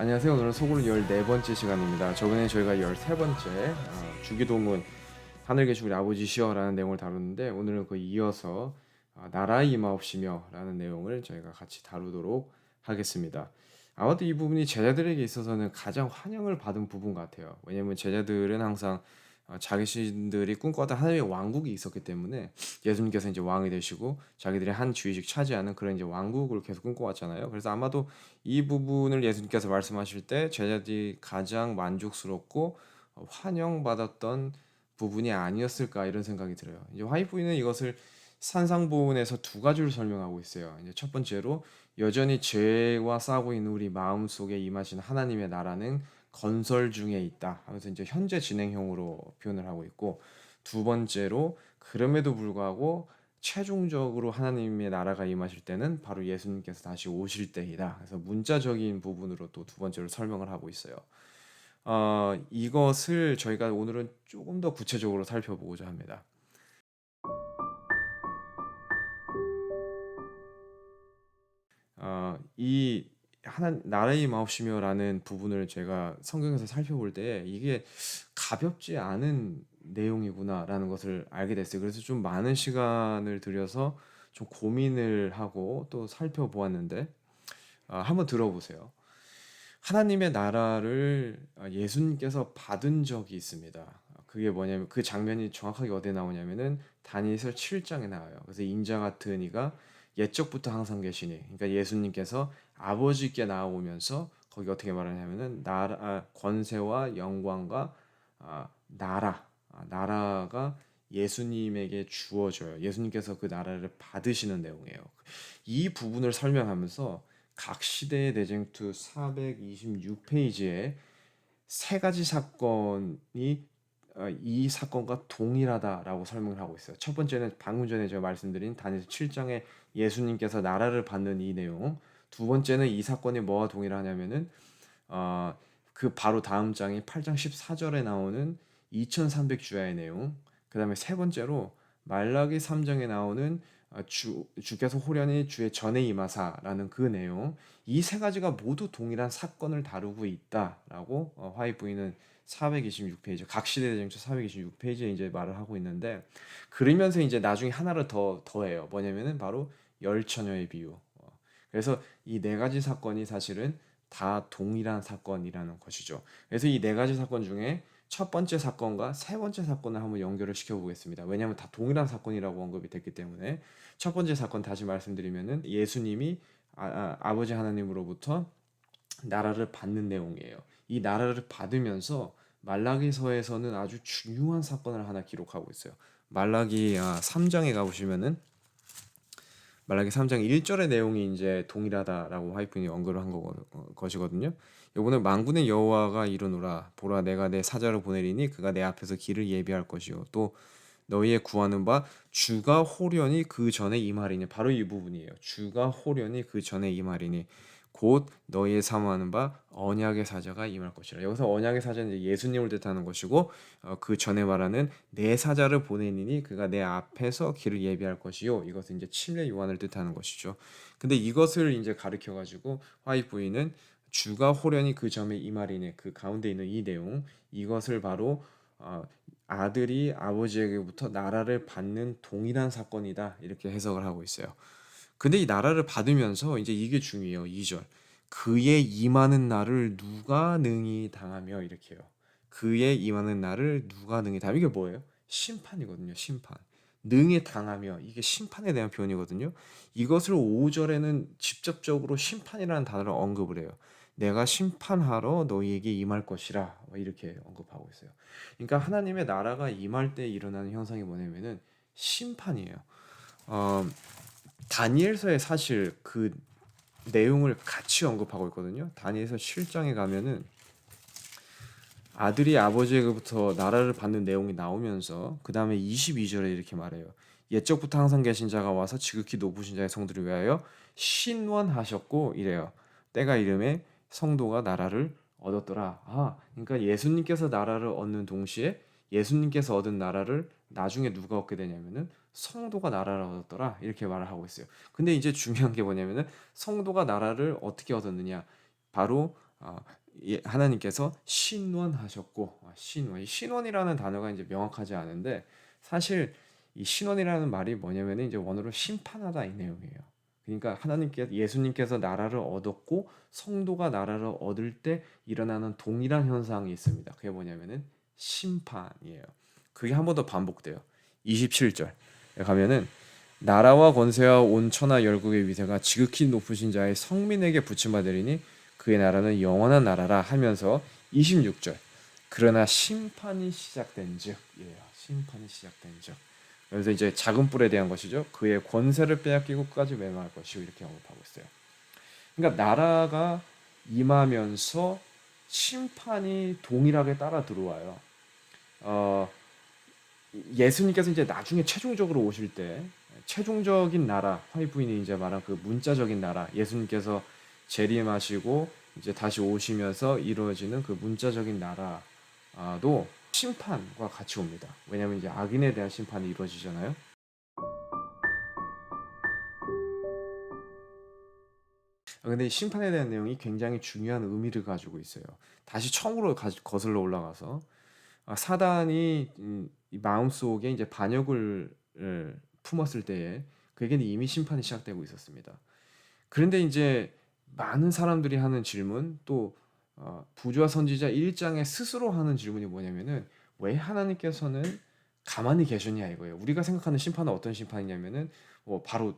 안녕하세요. 오늘은 소그룹 14번째 시간입니다. 저번에 저희가 13번째 주기도문 하늘 계신 우리 아버지시여 라는 내용을 다뤘는데 오늘은 그 이어서 나라의 임하옵시며 라는 내용을 저희가 같이 다루도록 하겠습니다. 아마도 이 부분이 제자들에게 있어서는 가장 환영을 받은 부분 같아요. 왜냐하면 제자들은 항상 자신들이 꿈꿔왔던 하나님의 왕국이 있었기 때문에 예수님께서 이제 왕이 되시고 자기들이 한 주의식 차지하는 그런 이제 왕국을 계속 꿈꿔왔잖아요. 그래서 아마도 이 부분을 예수님께서 말씀하실 때 제자들이 가장 만족스럽고 환영받았던 부분이 아니었을까 이런 생각이 들어요. 이제 화이트보이는 이것을 산상보훈에서 두 가지로 설명하고 있어요. 이제 첫 번째로 여전히 죄와 싸우고 있는 우리 마음 속에 임하신 하나님의 나라는 건설 중에 있다 하면서 이제 현재 진행형으로 표현을 하고 있고, 두 번째로 그럼에도 불구하고 최종적으로 하나님의 나라가 임하실 때는 바로 예수님께서 다시 오실 때이다. 그래서 문자적인 부분으로 또 두 번째로 설명을 하고 있어요. 이것을 저희가 오늘은 조금 더 구체적으로 살펴보고자 합니다. 이 하나 나라의 마옵시며라는 부분을 제가 성경에서 살펴볼 때 이게 가볍지 않은 내용이구나라는 것을 알게 됐어요. 그래서 좀 많은 시간을 들여서 좀 고민을 하고 또 살펴보았는데, 한번 들어보세요. 하나님의 나라를 예수님께서 받은 적이 있습니다. 그게 뭐냐면 그 장면이 정확하게 어디에 나오냐면은 다니엘서 7장에 나와요. 그래서 인자 같은 이가 옛적부터 항상 계시니, 그러니까 예수님께서 아버지께 나오면서 거기 어떻게 말하냐면은 나라, 권세와 영광과 나라가 예수님에게 주어져요. 예수님께서 그 나라를 받으시는 내용이에요. 이 부분을 설명하면서 각 시대의 대쟁투 426페이지에 세 가지 사건이 이 사건과 동일하다라고 설명을 하고 있어요. 첫 번째는 방금 전에 제가 말씀드린 다니엘 7장에 예수님께서 나라를 받는 이 내용. 두 번째는 이 사건이 뭐와 동일하냐면은 어, 그 바로 다음 장이 8장 14절에 나오는 2300주야의 내용. 그다음에 세 번째로 말라기 3장에 나오는 주께서 호련히 주의 전에 임하사라는 그 내용. 이 세 가지가 모두 동일한 사건을 다루고 있다라고 화이트 부인은 426페이지 각 시대 대쟁투 426페이지에 이제 말을 하고 있는데, 그러면서 이제 나중에 하나를 더 더해요. 뭐냐면은 바로 열처녀의 비유. 그래서 이 네 가지 사건이 사실은 다 동일한 사건이라는 것이죠. 그래서 이 네 가지 사건 중에 첫 번째 사건과 세 번째 사건을 한번 연결을 시켜보겠습니다. 왜냐하면 다 동일한 사건이라고 언급이 됐기 때문에. 첫 번째 사건 다시 말씀드리면은 예수님이 아버지 하나님으로부터 나라를 받는 내용이에요. 이 나라를 받으면서 말라기서에서는 아주 중요한 사건을 하나 기록하고 있어요. 말라기 3장에 가보시면은 말라기 3장 1절의 내용이 이제 동일하다라고 하이픈이 언급을 한 것이거든요. 요거는 만군의 여호와가 이르노라 보라 내가 내 사자를 보내리니 그가 내 앞에서 길을 예비할 것이요 또 너희의 구하는 바 주가 호련히 그 전에 임하리니, 바로 이 부분이에요. 주가 호련히 그 전에 임하리니 곧 너희의 사모하는 바 언약의 사자가 임할 것이라. 여기서 언약의 사자는 이제 예수님을 뜻하는 것이고, 그 전에 말하는 내 사자를 보내니니 그가 내 앞에서 길을 예비할 것이요, 이것은 이제 침례 요한을 뜻하는 것이죠. 근데 이것을 이제 가르쳐 가지고 화이트 부인은 주가 호련히 그 점에 임하리니 그 가운데 있는 이 내용, 이것을 바로 아들이 아버지에게부터 나라를 받는 동일한 사건이다 이렇게 해석을 하고 있어요. 근데 이 나라를 받으면서 이제 이게 중요해요. 2절. 그의 임하는 날을 누가 능히 당하며, 이렇게요. 그의 임하는 날을 누가 능히 당하며, 이게 뭐예요? 심판이거든요. 심판. 능히 당하며, 이게 심판에 대한 표현이거든요. 이것을 5절에는 직접적으로 심판이라는 단어를 언급을 해요. 내가 심판하러 너희에게 임할 것이라, 이렇게 언급하고 있어요. 그러니까 하나님의 나라가 임할 때 일어나는 현상이 뭐냐면은 심판이에요. 어, 다니엘서에 사실 그 내용을 같이 언급하고 있거든요. 다니엘서 7장에 가면은 아들이 아버지에게부터 나라를 받는 내용이 나오면서 그 다음에 22절에 이렇게 말해요. 옛적부터 항상 계신 자가 와서 지극히 높으신 자의 성들을 위하여 신원하셨고 이래요. 때가 이름에 성도가 나라를 얻었더라. 그러니까 예수님께서 나라를 얻는 동시에 예수님께서 얻은 나라를 나중에 누가 얻게 되냐면은 성도가 나라를 얻었더라. 이렇게 말을 하고 있어요. 근데 이제 중요한 게 뭐냐면은 성도가 나라를 어떻게 얻었느냐? 바로 하나님께서 신원하셨고, 신원, 이 신원이라는 단어가 이제 명확하지 않은데 사실 이 신원이라는 말이 뭐냐면은 이제 원어로 심판하다 이 내용이에요. 그러니까 예수님께서 나라를 얻었고 성도가 나라를 얻을 때 일어나는 동일한 현상이 있습니다. 그게 뭐냐면은 심판이에요. 그게 한 번 더 반복돼요. 27절 가면은 나라와 권세와 온 천하 열국의 위세가 지극히 높으신 자의 성민에게 붙임받으리니 그의 나라는 영원한 나라라 하면서 26절 그러나 심판이 시작된즉 심판이 시작된즉 그래서 이제 작은 뿔에 대한 것이죠. 그의 권세를 빼앗기고 끝까지 멸망할 것이요 이렇게 언급하고 있어요. 그러니까 나라가 임하면서 심판이 동일하게 따라 들어와요. 어, 예수님께서 이제 나중에 최종적으로 오실 때 최종적인 나라 화이부인이 이제 말한 그 문자적인 나라 예수님께서 재림하시고 이제 다시 오시면서 이루어지는 그 문자적인 나라도 심판과 같이 옵니다. 왜냐하면 이제 악인에 대한 심판이 이루어지잖아요. 근데 이 심판에 대한 내용이 굉장히 중요한 의미를 가지고 있어요. 다시 처음으로 거슬러 올라가서 사단이 이 마음속에 이제 반역을 품었을 때에 그에게는 이미 심판이 시작되고 있었습니다. 그런데 이제 많은 사람들이 하는 질문 또 부조와 선지자 1장에 스스로 하는 질문이 뭐냐면은 왜 하나님께서는 가만히 계셨냐 이거예요. 우리가 생각하는 심판은 어떤 심판이냐면은 바로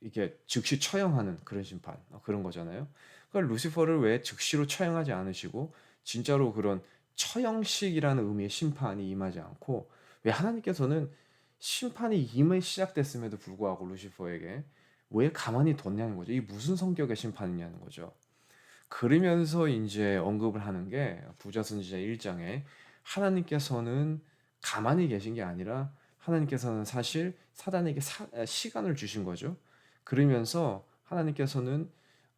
이게 즉시 처형하는 그런 심판 그런 거잖아요. 그러니까 루시퍼를 왜 즉시로 처형하지 않으시고 진짜로 그런 처형식이라는 의미의 심판이 임하지 않고 왜 하나님께서는 심판이 이미 시작됐음에도 불구하고 루시퍼에게 왜 가만히 뒀냐는 거죠. 이게 무슨 성격의 심판이냐는 거죠. 그러면서 이제 언급을 하는 게 부자 선지자 1장에 하나님께서는 가만히 계신 게 아니라 하나님께서는 사실 사단에게 시간을 주신 거죠. 그러면서 하나님께서는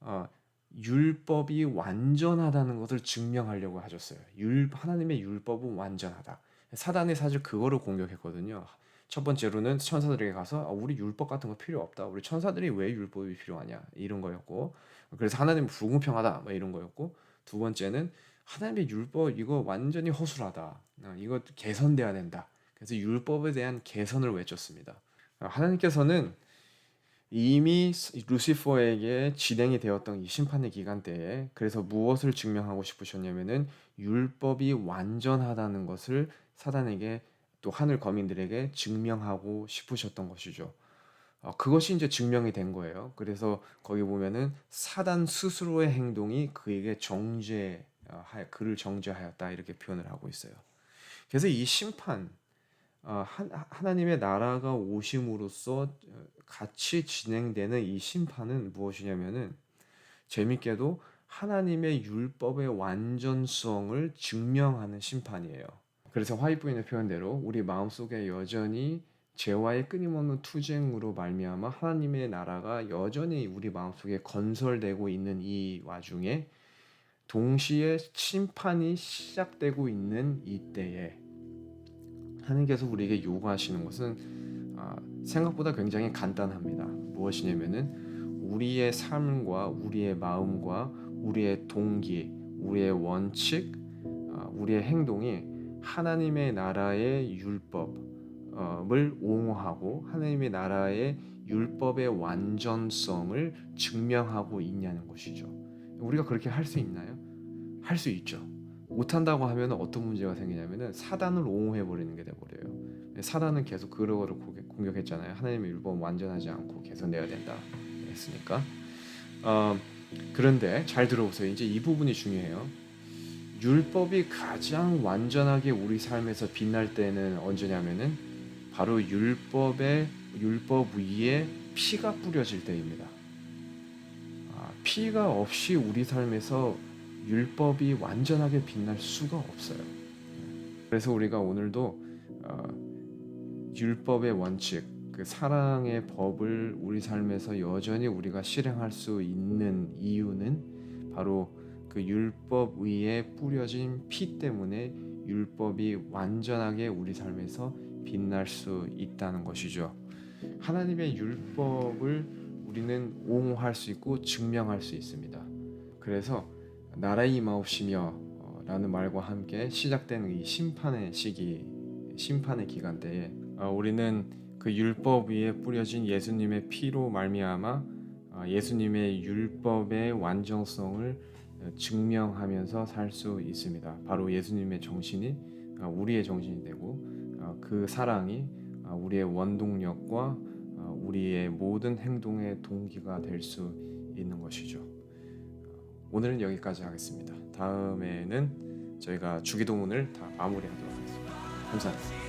어, 율법이 완전하다는 것을 증명하려고 하셨어요. 하나님의 율법은 완전하다. 사단이 사실 그거를 공격했거든요. 첫 번째로는 천사들에게 가서 우리 율법 같은 거 필요 없다. 우리 천사들이 왜 율법이 필요하냐 이런 거였고 그래서 하나님은 불공평하다 뭐 이런 거였고 두 번째는 하나님의 율법 이거 완전히 허술하다. 이거 개선돼야 된다. 그래서 율법에 대한 개선을 외쳤습니다. 하나님께서는 이미 루시퍼에게 진행이 되었던 이 심판의 기간 때에 그래서 무엇을 증명하고 싶으셨냐면은 율법이 완전하다는 것을 사단에게 또 하늘 거민들에게 증명하고 싶으셨던 것이죠. 그것이 이제 증명이 된 거예요. 그래서 거기 보면은 사단 스스로의 행동이 그에게 그를 정죄하였다 이렇게 표현을 하고 있어요. 그래서 이 심판 하나님의 나라가 오심으로써 같이 진행되는 이 심판은 무엇이냐면은 재밌게도 하나님의 율법의 완전성을 증명하는 심판이에요. 그래서 화이트부인의 표현대로 우리 마음속에 여전히 죄와의 끊임없는 투쟁으로 말미암아 하나님의 나라가 여전히 우리 마음속에 건설되고 있는 이 와중에 동시에 심판이 시작되고 있는 이때에 하나님께서 우리에게 요구하시는 것은 생각보다 굉장히 간단합니다. 무엇이냐면은 우리의 삶과 우리의 마음과 우리의 동기, 우리의 원칙, 우리의 행동이 하나님의 나라의 율법을 옹호하고 하나님의 나라의 율법의 완전성을 증명하고 있냐는 것이죠. 우리가 그렇게 할 수 있나요? 할 수 있죠. 못한다고 하면 어떤 문제가 생기냐면은 사단을 옹호해 버리는 게 돼 버려요. 사단은 계속 그거를 공격했잖아요. 하나님의 율법은 완전하지 않고 개선돼야 된다 했으니까. 어, 그런데 잘 들어보세요. 이제 이 부분이 중요해요. 율법이 가장 완전하게 우리 삶에서 빛날 때는 언제냐면은 바로 율법 위에 피가 뿌려질 때입니다. 피가 없이 우리 삶에서 율법이 완전하게 빛날 수가 없어요. 그래서 우리가 오늘도 율법의 원칙, 그 사랑의 법을 우리 삶에서 여전히 우리가 실행할 수 있는 이유는 바로 그 율법 위에 뿌려진 피 때문에 율법이 완전하게 우리 삶에서 빛날 수 있다는 것이죠. 하나님의 율법을 우리는 옹호할 수 있고 증명할 수 있습니다. 그래서 나라의 임하옵시며 라는 말과 함께 시작되는 이 심판의 시기, 심판의 기간 때에 우리는 그 율법 위에 뿌려진 예수님의 피로 말미암아 예수님의 율법의 완전성을 증명하면서 살 수 있습니다. 바로 예수님의 정신이 우리의 정신이 되고 그 사랑이 우리의 원동력과 우리의 모든 행동의 동기가 될 수 있는 것이죠. 오늘은 여기까지 하겠습니다. 다음에는 저희가 주기도문을 다 마무리하도록 하겠습니다. 감사합니다.